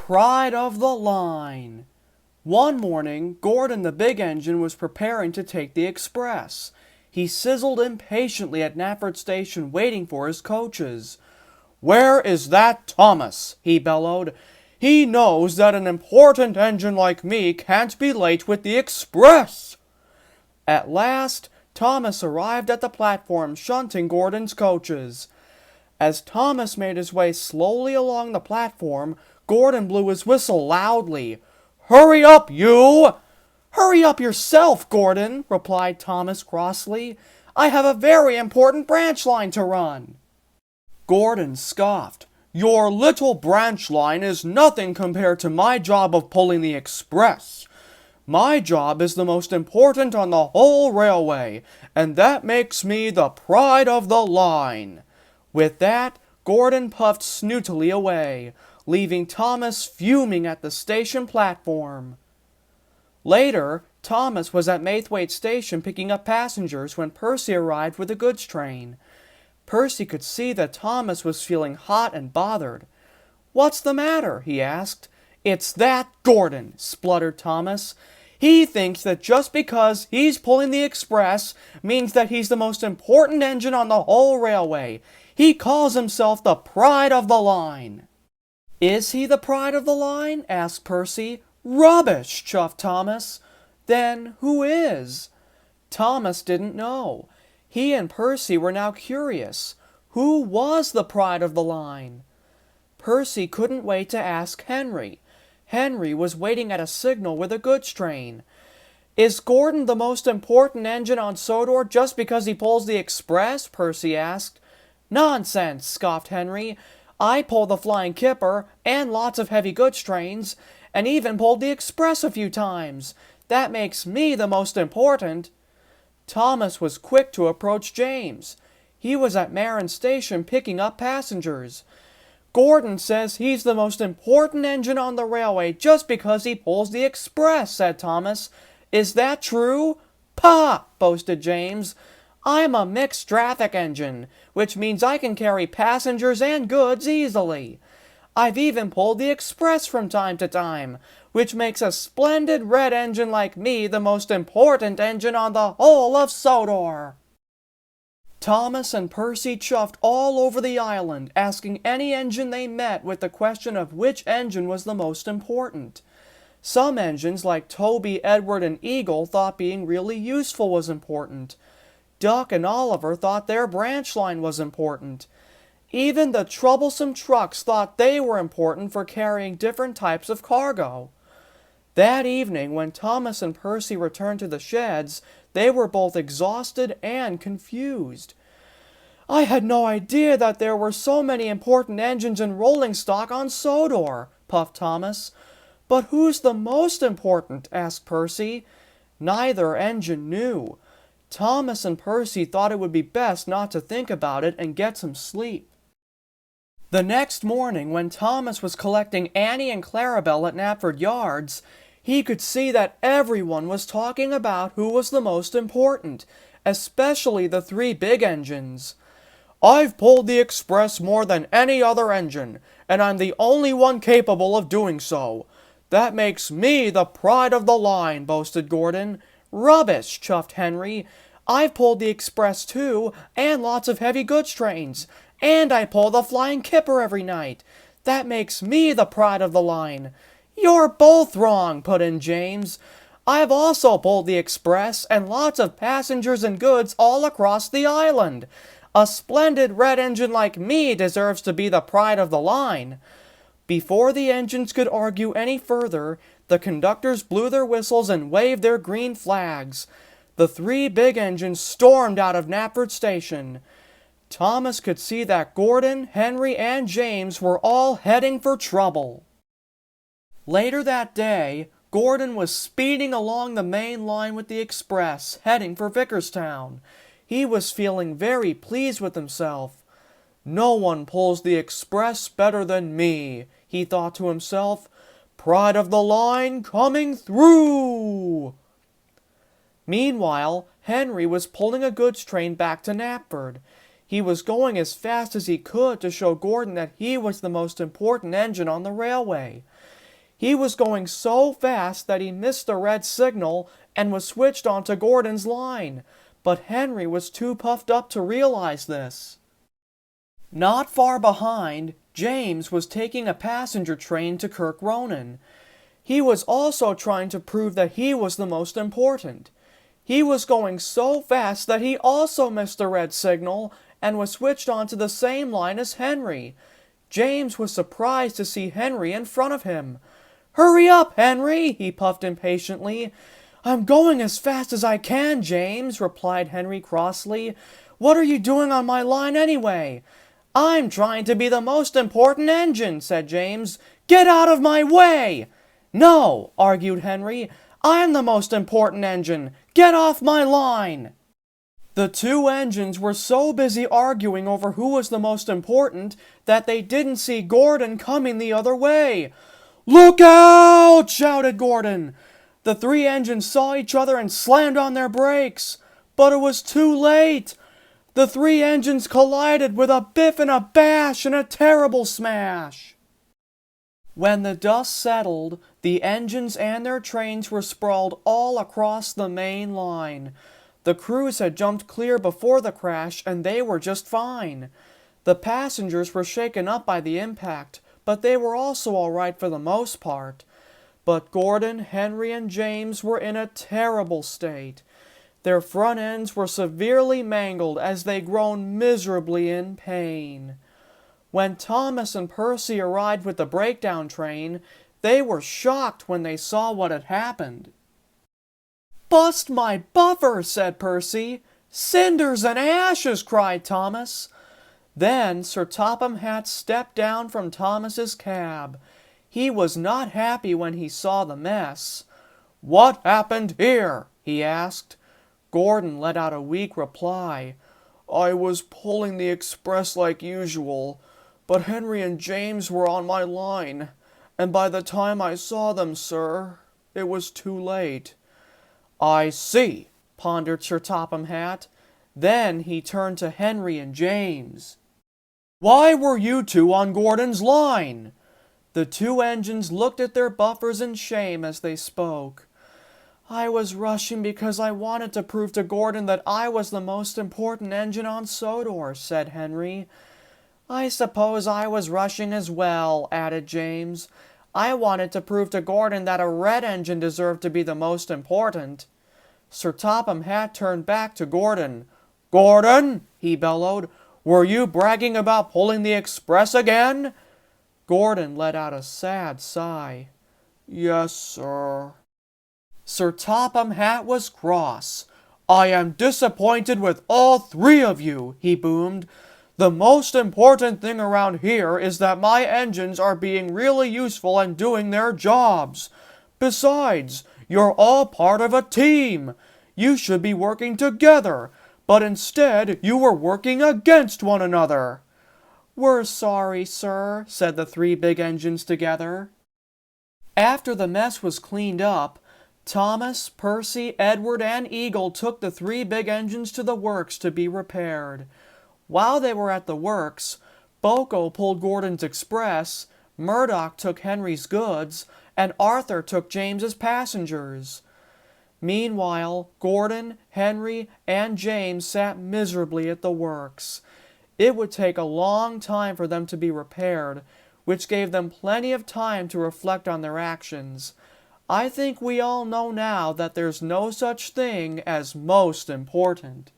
Pride of the line. One morning, Gordon the big engine was preparing to take the express. He sizzled impatiently at Knapford Station waiting for his coaches. "Where is that Thomas?" he bellowed. "He knows that an important engine like me can't be late with the express." At last, Thomas arrived at the platform shunting Gordon's coaches. As Thomas made his way slowly along the platform, Gordon blew his whistle loudly. "Hurry up, you!" "Hurry up yourself, Gordon," replied Thomas crossly. "I have a very important branch line to run." Gordon scoffed. "Your little branch line is nothing compared to my job of pulling the express. My job is the most important on the whole railway, and that makes me the pride of the line." With that, Gordon puffed snootily away, leaving Thomas fuming at the station platform. Later, Thomas was at Maithwaite Station picking up passengers when Percy arrived with a goods train. Percy could see that Thomas was feeling hot and bothered. "What's the matter?" he asked. "It's that Gordon," spluttered Thomas. "He thinks that just because he's pulling the express means that he's the most important engine on the whole railway. He calls himself the pride of the line." "Is he the pride of the line?" asked Percy. "Rubbish!" chuffed Thomas. "Then who is?" Thomas didn't know. He and Percy were now curious. Who was the pride of the line? Percy couldn't wait to ask Henry. Henry was waiting at a signal with a goods train. "Is Gordon the most important engine on Sodor just because he pulls the express?" Percy asked. "Nonsense," scoffed Henry. "I pull the Flying Kipper and lots of heavy goods trains, and even pulled the express a few times. That makes me the most important." Thomas was quick to approach James. He was at Marin Station picking up passengers. "Gordon says he's the most important engine on the railway just because he pulls the express," said Thomas. "Is that true?" "Pah!" boasted James. "I'm a mixed traffic engine, which means I can carry passengers and goods easily. I've even pulled the express from time to time, which makes a splendid red engine like me the most important engine on the whole of Sodor." Thomas and Percy chuffed all over the island, asking any engine they met with the question of which engine was the most important. Some engines, like Toby, Edward, and Eagle, thought being really useful was important. Duck and Oliver thought their branch line was important. Even the troublesome trucks thought they were important for carrying different types of cargo. That evening, when Thomas and Percy returned to the sheds, they were both exhausted and confused. "I had no idea that there were so many important engines in rolling stock on Sodor," puffed Thomas. "But who's the most important?" asked Percy. Neither engine knew. Thomas and Percy thought it would be best not to think about it and get some sleep. The next morning, when Thomas was collecting Annie and Clarabelle at Knapford Yards, he could see that everyone was talking about who was the most important, especially the three big engines. "I've pulled the express more than any other engine, and I'm the only one capable of doing so. That makes me the pride of the line," boasted Gordon. "Rubbish," chuffed Henry. "I've pulled the express too, and lots of heavy goods trains, and I pull the Flying Kipper every night. That makes me the pride of the line." "You're both wrong," put in James. "I've also pulled the express and lots of passengers and goods all across the island. A splendid red engine like me deserves to be the pride of the line." Before the engines could argue any further, the conductors blew their whistles and waved their green flags. The three big engines stormed out of Knapford Station. Thomas could see that Gordon, Henry, and James were all heading for trouble. Later that day, Gordon was speeding along the main line with the express, heading for Vickerstown. He was feeling very pleased with himself. "No one pulls the express better than me," he thought to himself. "Pride of the line coming through!" Meanwhile, Henry was pulling a goods train back to Knapford. He was going as fast as he could to show Gordon that he was the most important engine on the railway. He was going so fast that he missed the red signal and was switched onto Gordon's line, but Henry was too puffed up to realize this. Not far behind, James was taking a passenger train to Kirk Ronan. He was also trying to prove that he was the most important. He was going so fast that he also missed the red signal and was switched onto the same line as Henry. James was surprised to see Henry in front of him. "Hurry up, Henry!" he puffed impatiently. "I'm going as fast as I can, James," replied Henry crossly. "What are you doing on my line anyway?" "I'm trying to be the most important engine," said James. "Get out of my way!" "No," argued Henry. "I'm the most important engine. Get off my line!" The two engines were so busy arguing over who was the most important that they didn't see Gordon coming the other way. "Look out!" shouted Gordon. The three engines saw each other and slammed on their brakes. But it was too late. The three engines collided with a biff and a bash and a terrible smash. When the dust settled, the engines and their trains were sprawled all across the main line. The crews had jumped clear before the crash, and they were just fine. The passengers were shaken up by the impact, but they were also all right for the most part. But Gordon, Henry, and James were in a terrible state. Their front ends were severely mangled as they groaned miserably in pain. When Thomas and Percy arrived with the breakdown train, they were shocked when they saw what had happened. "Bust my buffer," said Percy. "Cinders and ashes," cried Thomas. Then Sir Topham Hatt stepped down from Thomas's cab. He was not happy when he saw the mess. "What happened here?" he asked. Gordon let out a weak reply. "I was pulling the express like usual, but Henry and James were on my line, and by the time I saw them, sir, it was too late." "I see," pondered Sir Topham Hatt. Then he turned to Henry and James. "Why were you two on Gordon's line?" The two engines looked at their buffers in shame as they spoke. "I was rushing because I wanted to prove to Gordon that I was the most important engine on Sodor," said Henry. "I suppose I was rushing as well," added James. "I wanted to prove to Gordon that a red engine deserved to be the most important." Sir Topham Hatt turned back to Gordon. "Gordon," he bellowed, "were you bragging about pulling the express again?" Gordon let out a sad sigh. "Yes, sir." Sir Topham Hatt was cross. "I am disappointed with all three of you," he boomed. "The most important thing around here is that my engines are being really useful and doing their jobs. Besides, you're all part of a team. You should be working together, but instead you were working against one another." "We're sorry, sir," said the three big engines together. After the mess was cleaned up, Thomas, Percy, Edward, and Eagle took the three big engines to the works to be repaired. While they were at the works, Boko pulled Gordon's express, Murdoch took Henry's goods, and Arthur took James's passengers. Meanwhile, Gordon, Henry, and James sat miserably at the works. It would take a long time for them to be repaired, which gave them plenty of time to reflect on their actions. I think we all know now that there's no such thing as most important.